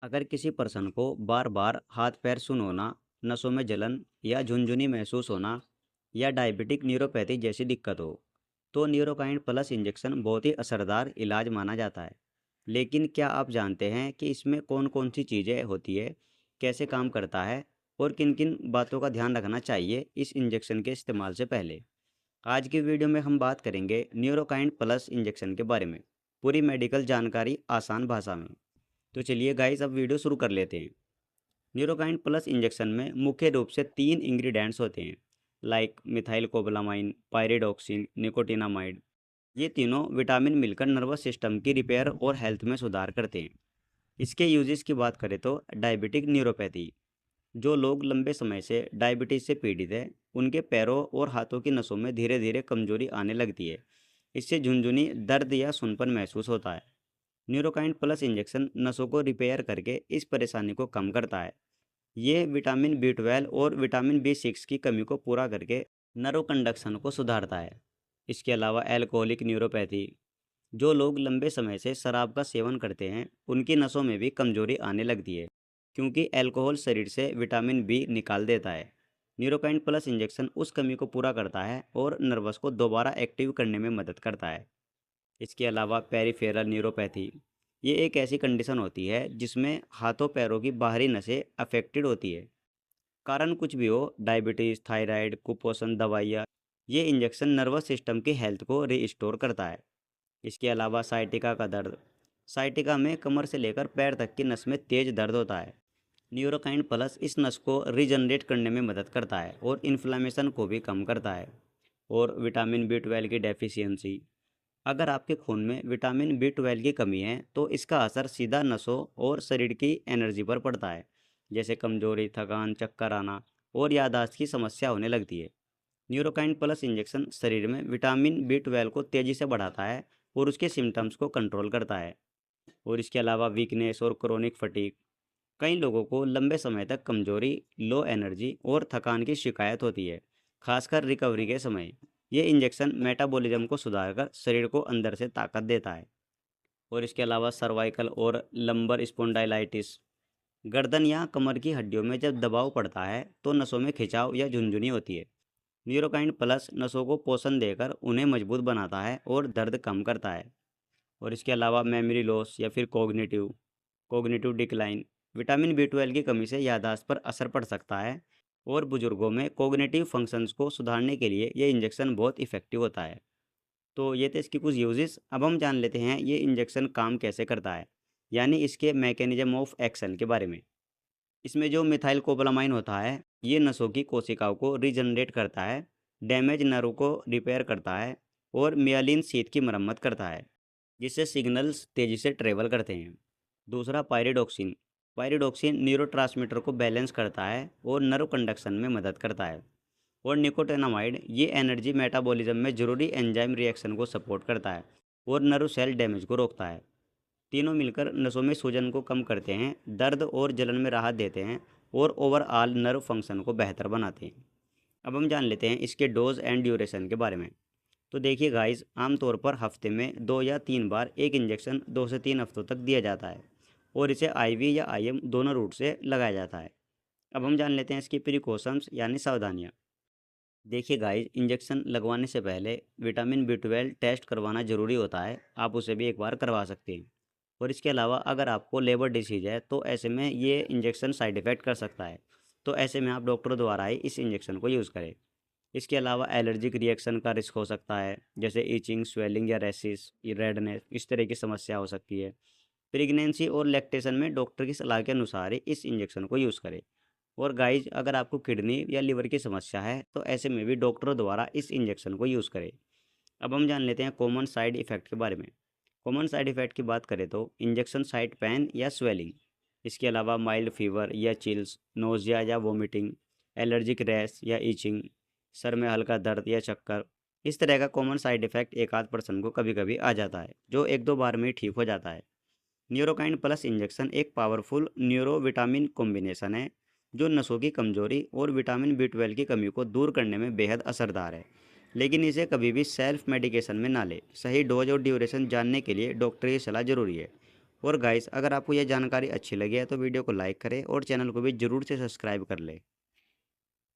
अगर किसी पर्सन को बार बार हाथ पैर सुन होना, नसों में जलन या झुनझुनी महसूस होना या डायबिटिक न्यूरोपैथी जैसी दिक्कत हो, तो न्यूरोकाइंड प्लस इंजेक्शन बहुत ही असरदार इलाज माना जाता है। लेकिन क्या आप जानते हैं कि इसमें कौन कौन सी चीज़ें होती है, कैसे काम करता है और किन किन बातों का ध्यान रखना चाहिए इस इंजेक्शन के इस्तेमाल से पहले। आज की वीडियो में हम बात करेंगे न्यूरोकाइंड प्लस इंजेक्शन के बारे में, पूरी मेडिकल जानकारी आसान भाषा में। तो चलिए गाइस, अब वीडियो शुरू कर लेते हैं। न्यूरोकाइंड प्लस इंजेक्शन में मुख्य रूप से 3 इंग्रेडिएंट्स होते हैं, like methyl cobalamin, pyridoxine, nicotinamide. ये तीनों विटामिन मिलकर नर्वस सिस्टम की रिपेयर और हेल्थ में सुधार करते हैं। इसके यूजेस की बात करें तो डायबिटिक न्यूरोपैथी, जो लोग लंबे समय से डायबिटीज से पीड़ित है, उनके पैरों और हाथों की नसों में धीरे धीरे कमजोरी आने लगती है। इससे झुनझुनी, दर्द या सुनपन महसूस होता है। न्यूरोकाइंड प्लस इंजेक्शन नसों को रिपेयर करके इस परेशानी को कम करता है। ये विटामिन B12 और विटामिन B6 की कमी को पूरा करके नर्व कंडक्शन को सुधारता है। इसके अलावा एल्कोहलिक न्यूरोपैथी, जो लोग लंबे समय से शराब का सेवन करते हैं, उनकी नसों में भी कमजोरी आने लगती है, क्योंकि अल्कोहल शरीर से विटामिन बी निकाल देता है। न्यूरोकाइंड प्लस इंजेक्शन उस कमी को पूरा करता है और नर्वस को दोबारा एक्टिव करने में मदद करता है। इसके अलावा पेरिफेरल न्यूरोपैथी, ये एक ऐसी कंडीशन होती है जिसमें हाथों पैरों की बाहरी नसें अफेक्टेड होती है। कारण कुछ भी हो, डायबिटीज़, थायराइड, कुपोषण, दवाइयाँ, ये इंजेक्शन नर्वस सिस्टम की हेल्थ को रिस्टोर करता है। इसके अलावा साइटिका का दर्द, साइटिका में कमर से लेकर पैर तक की नस में तेज दर्द होता है। न्यूरोकाइंड प्लस इस नस को रीजनरेट करने में मदद करता है और इन्फ्लेमेशन को भी कम करता है। और विटामिन B12 की डेफिशिएंसी, अगर आपके खून में विटामिन B12 की कमी है तो इसका असर सीधा नसों और शरीर की एनर्जी पर पड़ता है, जैसे कमजोरी, थकान, चक्कर आना और याददाश्त की समस्या होने लगती है। न्यूरोकाइंड प्लस इंजेक्शन शरीर में विटामिन B12 को तेज़ी से बढ़ाता है और उसके सिम्टम्स को कंट्रोल करता है। और इसके अलावा वीकनेस और क्रोनिक फटीग, कई लोगों को लंबे समय तक कमजोरी, लो एनर्जी और थकान की शिकायत होती है, खासकर रिकवरी के समय। ये इंजेक्शन मेटाबॉलिज्म को सुधारकर शरीर को अंदर से ताकत देता है। और इसके अलावा सर्वाइकल और लंबर स्पॉन्डाइलाइटिस, गर्दन या कमर की हड्डियों में जब दबाव पड़ता है तो नसों में खिंचाव या झुनझुनी होती है। न्यूरोकाइंड प्लस नसों को पोषण देकर उन्हें मजबूत बनाता है और दर्द कम करता है। और इसके अलावा मेमोरी लॉस या फिर cognitive cognitive decline, vitamin B12 की कमी से याददाश्त पर असर पड़ सकता है और बुजुर्गों में कोग्निटिव फंक्शंस को सुधारने के लिए ये इंजेक्शन बहुत इफेक्टिव होता है। तो ये थे इसके कुछ यूजेस। अब हम जान लेते हैं ये इंजेक्शन काम कैसे करता है, यानी इसके मैकेनिज्म ऑफ एक्शन के बारे में। इसमें जो मिथाइल कोबालामाइन होता है, ये नसों की कोशिकाओं को रीजनरेट करता है, डैमेज नर्व को रिपेयर करता है और मियालिन शीथ की मरम्मत करता है, जिससे सिग्नल्स तेजी से ट्रेवल करते हैं। दूसरा पायरिडॉक्सिन, पायरिडॉक्सिन न्यूरोट्रांसमीटर को बैलेंस करता है और नर्व कंडक्शन में मदद करता है। और निकोटिनामाइड, ये एनर्जी मेटाबॉलिज्म में जरूरी एंजाइम रिएक्शन को सपोर्ट करता है और नर्व सेल डैमेज को रोकता है। तीनों मिलकर नसों में सूजन को कम करते हैं, दर्द और जलन में राहत देते हैं और ओवरऑल नर्व फंक्शन को बेहतर बनाते हैं। अब हम जान लेते हैं इसके डोज एंड ड्यूरेशन के बारे में। तो देखिए गाइस, आमतौर पर हफ्ते में 2 या 3 बार एक इंजेक्शन 2 से 3 हफ्तों तक दिया जाता है और इसे IV या IM दोनों रूट से लगाया जाता है। अब हम जान लेते हैं इसकी प्रिकॉशंस यानी सावधानियाँ। देखिए गाइस, इंजेक्शन लगवाने से पहले विटामिन B12 टेस्ट करवाना ज़रूरी होता है, आप उसे भी एक बार करवा सकते हैं। और इसके अलावा अगर आपको लेबर डिसीज है तो ऐसे में ये इंजेक्शन साइड इफ़ेक्ट कर सकता है, तो ऐसे में आप डॉक्टर द्वारा ही इस इंजेक्शन को यूज़ करें। इसके अलावा एलर्जिक रिएक्शन का रिस्क हो सकता है, जैसे ईचिंग, स्वेलिंग या रैशेस, ये रेडनेस, इस तरह की समस्या हो सकती है। प्रेगनेंसी और लैक्टेशन में डॉक्टर की सलाह के अनुसार ही इस इंजेक्शन को यूज़ करें। और गाइज, अगर आपको किडनी या लिवर की समस्या है तो ऐसे में भी डॉक्टर द्वारा इस इंजेक्शन को यूज़ करें। अब हम जान लेते हैं कॉमन साइड इफ़ेक्ट के बारे में। कॉमन साइड इफ़ेक्ट की बात करें तो इंजेक्शन साइट पेन या स्वेलिंग, इसके अलावा माइल्ड फीवर या चिल्स, नोज़िया या वोमिटिंग, एलर्जिक रैश या ईचिंग, सर में हल्का दर्द या चक्कर, इस तरह का कॉमन साइड इफ़ेक्ट एक आध पर्सन को कभी कभी आ जाता है, जो 1-2 बार में ही ठीक हो जाता है। न्यूरोकाइंड प्लस इंजेक्शन एक पावरफुल न्यूरो विटामिन कॉम्बिनेशन है, जो नसों की कमजोरी और विटामिन B12 की कमी को दूर करने में बेहद असरदार है। लेकिन इसे कभी भी सेल्फ मेडिकेशन में ना ले, सही डोज और ड्यूरेशन जानने के लिए डॉक्टर की सलाह जरूरी है। और गाइस, अगर आपको यह जानकारी अच्छी लगी है तो वीडियो को लाइक करें और चैनल को भी ज़रूर से सब्सक्राइब कर लें।